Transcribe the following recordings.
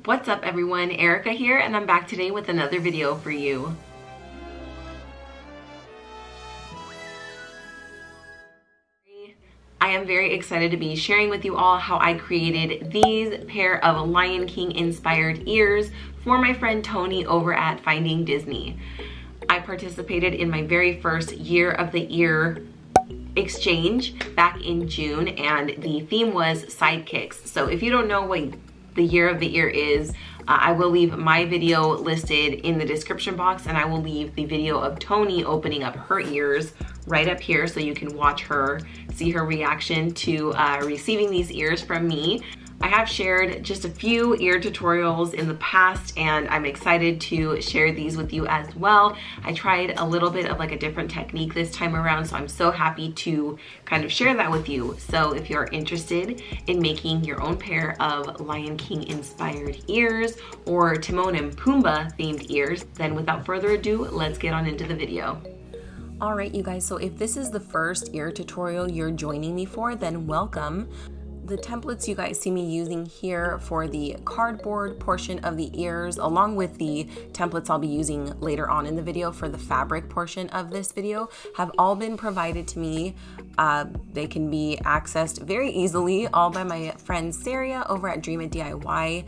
What's up everyone, Erica here, and I'm back today with another video for you. I am very excited to be sharing with you all how I created these pair of Lion King inspired ears for my friend Toni over at Finding Disney. I participated in my very first Year of the Ear exchange back in June, and the theme was sidekicks. So if you don't know what the Year of the Ear is, I will leave my video listed in the description box, and I will leave the video of Toni opening up her ears right up here so you can watch her, see her reaction to receiving these ears from me. I have shared just a few ear tutorials in the past, and I'm excited to share these with you as well. I tried a little bit of like a different technique this time around, so I'm so happy to kind of share that with you. So if you're interested in making your own pair of Lion King inspired ears or Timon and Pumbaa themed ears, then without further ado, let's get on into the video. All right, you guys, so if this is the first ear tutorial you're joining me for, then welcome. The templates you guys see me using here for the cardboard portion of the ears, along with the templates I'll be using later on in the video for the fabric portion of this video, have all been provided to me. They can be accessed very easily, all by my friend Sariea over at Dream It DIY.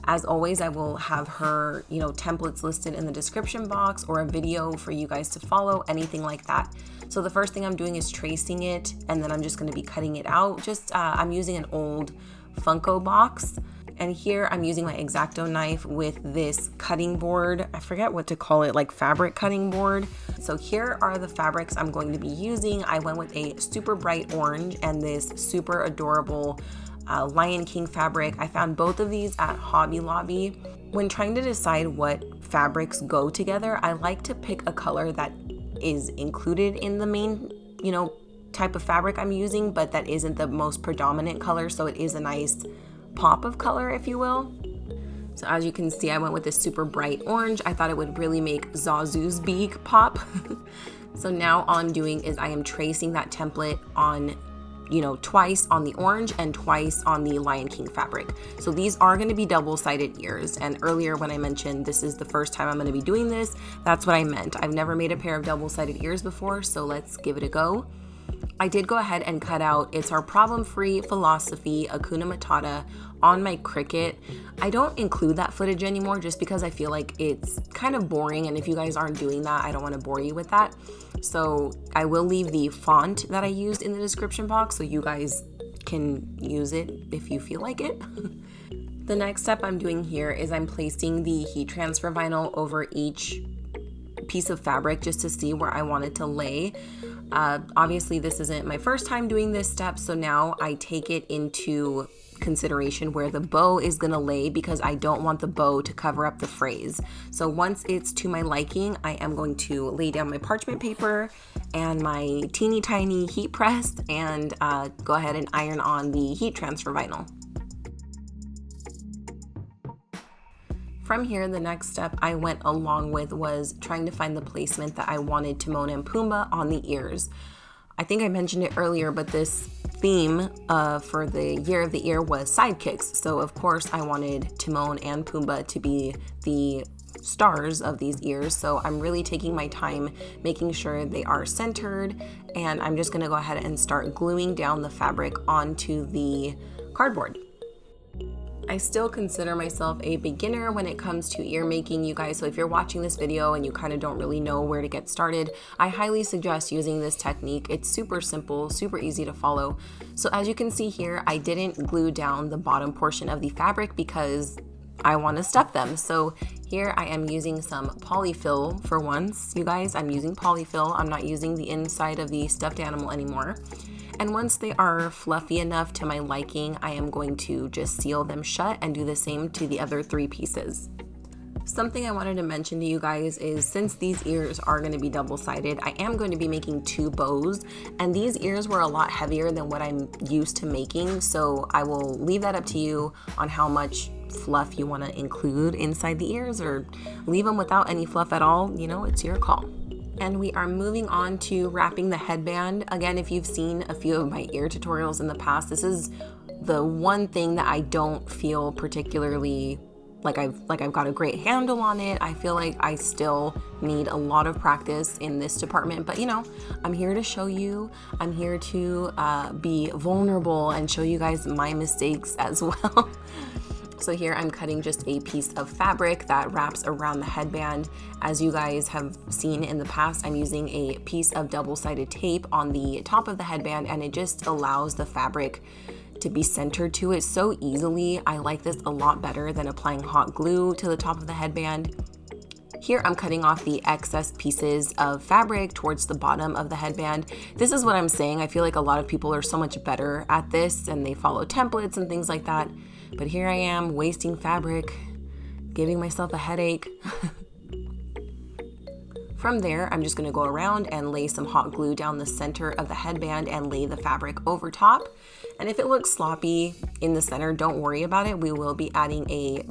As always, I will have her, templates listed in the description box, or a video for you guys to follow, anything like that. So the first thing I'm doing is tracing it, and then I'm just going to be cutting it out. I'm using an old Funko box, and here I'm using my X-Acto knife with this cutting board. I forget what to call it, like fabric cutting board. So here are the fabrics I'm going to be using. I went with a super bright orange and this super adorable Lion King fabric. I found both of these at Hobby Lobby. When trying to decide what fabrics go together, I like to pick a color that is included in the main, type of fabric I'm using, but that isn't the most predominant color, so it is a nice pop of color, if you will. So as you can see, I went with this super bright orange. I thought it would really make Zazu's beak pop. So now all I'm doing is I am tracing that template on twice on the orange and twice on the Lion King fabric. So these are going to be double-sided ears, and earlier when I mentioned this is the first time I'm going to be doing this, that's what I meant. I've never made a pair of double-sided ears before, so let's give it a go. I did go ahead and cut out It's Our Problem-Free Philosophy Hakuna Matata on my Cricut. I don't include that footage anymore just because I feel like it's kind of boring, and if you guys aren't doing that, I don't want to bore you with that. So I will leave the font that I used in the description box so you guys can use it if you feel like it. The next step I'm doing here is I'm placing the heat transfer vinyl over each piece of fabric just to see where I want it to lay. Obviously this isn't my first time doing this step, so now I take it into consideration where the bow is going to lay, because I don't want the bow to cover up the phrase. So once it's to my liking, I am going to lay down my parchment paper and my teeny tiny heat press and go ahead and iron on the heat transfer vinyl. From here, the next step I went along with was trying to find the placement that I wanted Timon and Pumbaa on the ears. I think I mentioned it earlier, but this theme for the Year of the Ear was sidekicks. So of course I wanted Timon and Pumbaa to be the stars of these ears. So I'm really taking my time making sure they are centered, and I'm just gonna go ahead and start gluing down the fabric onto the cardboard. I still consider myself a beginner when it comes to ear making, you guys, so if you're watching this video and you kind of don't really know where to get started, I highly suggest using this technique. It's super simple, super easy to follow. So as you can see here, I didn't glue down the bottom portion of the fabric because I want to stuff them. So here I am using some polyfill for once. You guys, I'm using polyfill. I'm not using the inside of the stuffed animal anymore. And once they are fluffy enough to my liking, I am going to just seal them shut and do the same to the other three pieces. Something I wanted to mention to you guys is, since these ears are going to be double-sided, I am going to be making two bows, and these ears were a lot heavier than what I'm used to making, so I will leave that up to you on how much fluff you want to include inside the ears, or leave them without any fluff at all. It's your call. And we are moving on to wrapping the headband. Again, if you've seen a few of my ear tutorials in the past, this is the one thing that I don't feel particularly like I've got a great handle on it. I feel like I still need a lot of practice in this department, but you know, I'm here to show you. I'm here to be vulnerable and show you guys my mistakes as well. So here I'm cutting just a piece of fabric that wraps around the headband. As you guys have seen in the past, I'm using a piece of double-sided tape on the top of the headband, and it just allows the fabric to be centered to it so easily. I like this a lot better than applying hot glue to the top of the headband. Here I'm cutting off the excess pieces of fabric towards the bottom of the headband. This is what I'm saying. I feel like a lot of people are so much better at this and they follow templates and things like that. But here I am wasting fabric, giving myself a headache. From there, I'm just gonna go around and lay some hot glue down the center of the headband and lay the fabric over top. And if it looks sloppy in the center, don't worry about it. We will be adding a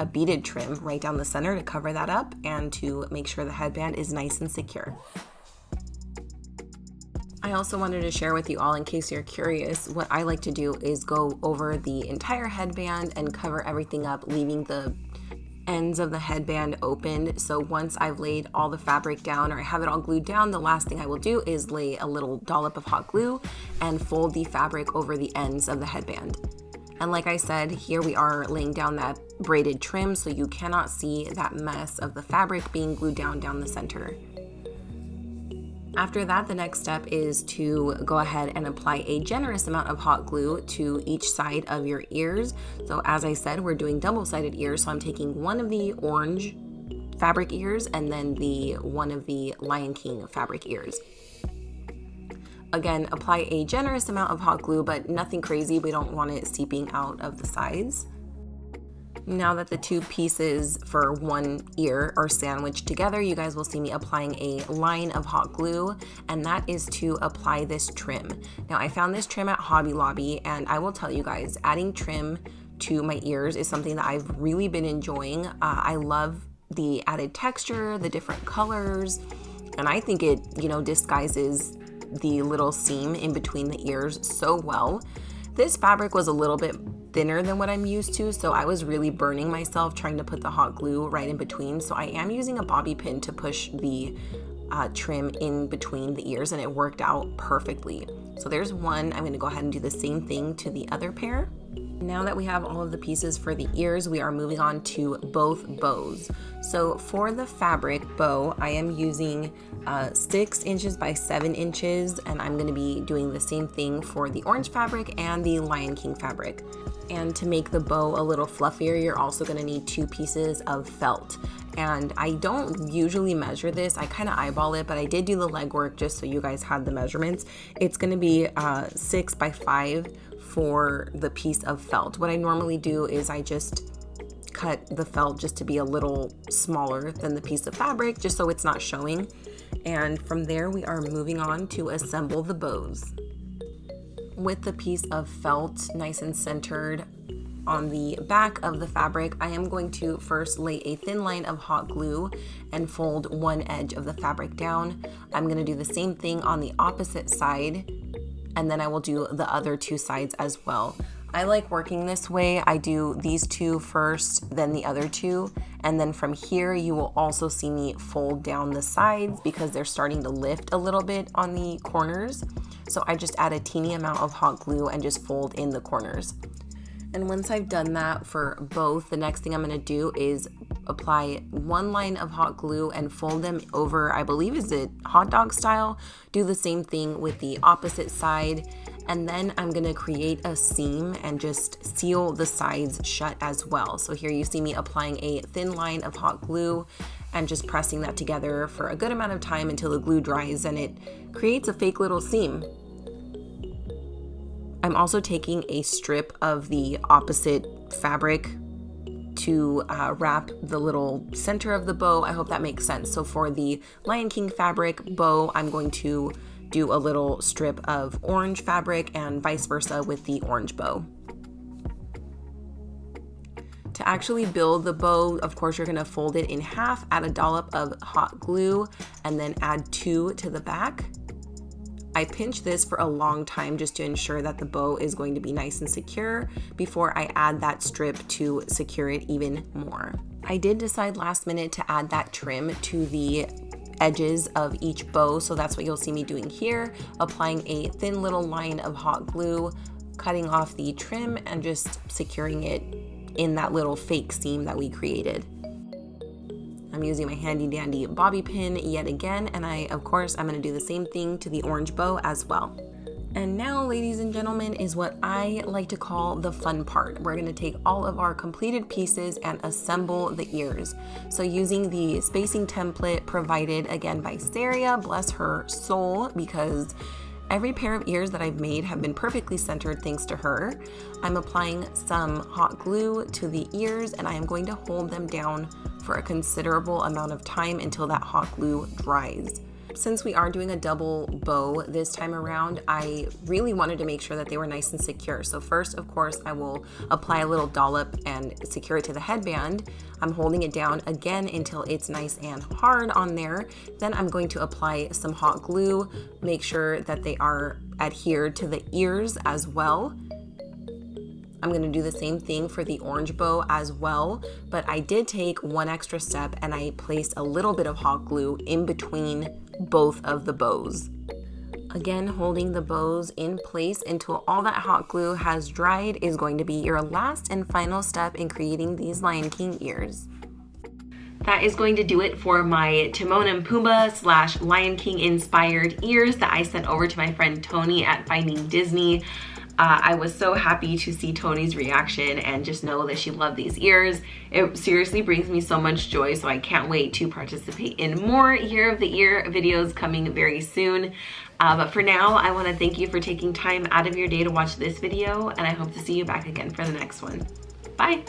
beaded trim right down the center to cover that up and to make sure the headband is nice and secure. I also wanted to share with you all, in case you're curious, what I like to do is go over the entire headband and cover everything up, leaving the ends of the headband open. So once I've laid all the fabric down, or I have it all glued down, the last thing I will do is lay a little dollop of hot glue and fold the fabric over the ends of the headband. And like I said, here we are laying down that braided trim, so you cannot see that mess of the fabric being glued down the center. After that, the next step is to go ahead and apply a generous amount of hot glue to each side of your ears. So as I said, we're doing double-sided ears, so I'm taking one of the orange fabric ears and then one of the Lion King fabric ears. Again, apply a generous amount of hot glue, but nothing crazy. We don't want it seeping out of the sides. Now that the two pieces for one ear are sandwiched together, you guys will see me applying a line of hot glue, and that is to apply this trim. Now, I found this trim at Hobby Lobby, and I will tell you guys, adding trim to my ears is something that I've really been enjoying. I love the added texture, the different colors, and I think it, disguises the little seam in between the ears so well. This fabric was a little bit thinner than what I'm used to, so I was really burning myself trying to put the hot glue right in between. So I am using a bobby pin to push the trim in between the ears, and it worked out perfectly. So there's one. I'm going to go ahead and do the same thing to the other pair. Now that we have all of the pieces for the ears, we are moving on to both bows. So for the fabric bow, I am using 6 inches by 7 inches, and I'm going to be doing the same thing for the orange fabric and the Lion King fabric. And to make the bow a little fluffier, you're also going to need 2 pieces of felt. And I don't usually measure this, I kind of eyeball it, but I did do the legwork just so you guys had the measurements. It's going to be 6 by 5 for the piece of felt. What I normally do is I just cut the felt just to be a little smaller than the piece of fabric, just so it's not showing. And from there, we are moving on to assemble the bows. With the piece of felt nice and centered on the back of the fabric, I am going to first lay a thin line of hot glue and fold one edge of the fabric down. I'm going to do the same thing on the opposite side, and then I will do the other 2 sides as well. I like working this way. I do these 2 first, then the other 2, and then from here you will also see me fold down the sides because they're starting to lift a little bit on the corners. So I just add a teeny amount of hot glue and just fold in the corners. And once I've done that for both, the next thing I'm going to do is apply one line of hot glue and fold them over, I believe is it hot dog style. Do the same thing with the opposite side. And then I'm going to create a seam and just seal the sides shut as well. So here you see me applying a thin line of hot glue and just pressing that together for a good amount of time until the glue dries and it creates a fake little seam. I'm also taking a strip of the opposite fabric to wrap the little center of the bow. I hope that makes sense. So for the Lion King fabric bow, I'm going to do a little strip of orange fabric and vice versa with the orange bow. To actually build the bow, of course, you're going to fold it in half, add a dollop of hot glue, and then add 2 to the back. I pinch this for a long time just to ensure that the bow is going to be nice and secure before I add that strip to secure it even more. I did decide last minute to add that trim to the edges of each bow, so that's what you'll see me doing here, applying a thin little line of hot glue, cutting off the trim and just securing it in that little fake seam that we created. I'm using my handy dandy bobby pin yet again, and of course I'm going to do the same thing to the orange bow as well. And now, ladies and gentlemen, is what I like to call the fun part. We're going to take all of our completed pieces and assemble the ears. So using the spacing template provided again by Sariea, bless her soul, because every pair of ears that I've made have been perfectly centered thanks to her. I'm applying some hot glue to the ears, and I am going to hold them down for a considerable amount of time until that hot glue dries. Since we are doing a double bow this time around, I really wanted to make sure that they were nice and secure. So first, of course, I will apply a little dollop and secure it to the headband. I'm holding it down again until it's nice and hard on there. Then I'm going to apply some hot glue, make sure that they are adhered to the ears as well. I'm going to do the same thing for the orange bow as well, but I did take one extra step and I placed a little bit of hot glue in between both of the bows. Again, holding the bows in place until all that hot glue has dried is going to be your last and final step in creating these Lion King ears. That is going to do it for my Timon and Pumbaa / Lion King inspired ears that I sent over to my friend Toni at Finding Disney. I was so happy to see Toni's reaction and just know that she loved these ears. It seriously brings me so much joy, so I can't wait to participate in more Year of the Ear videos coming very soon. But for now, I want to thank you for taking time out of your day to watch this video, and I hope to see you back again for the next one. Bye!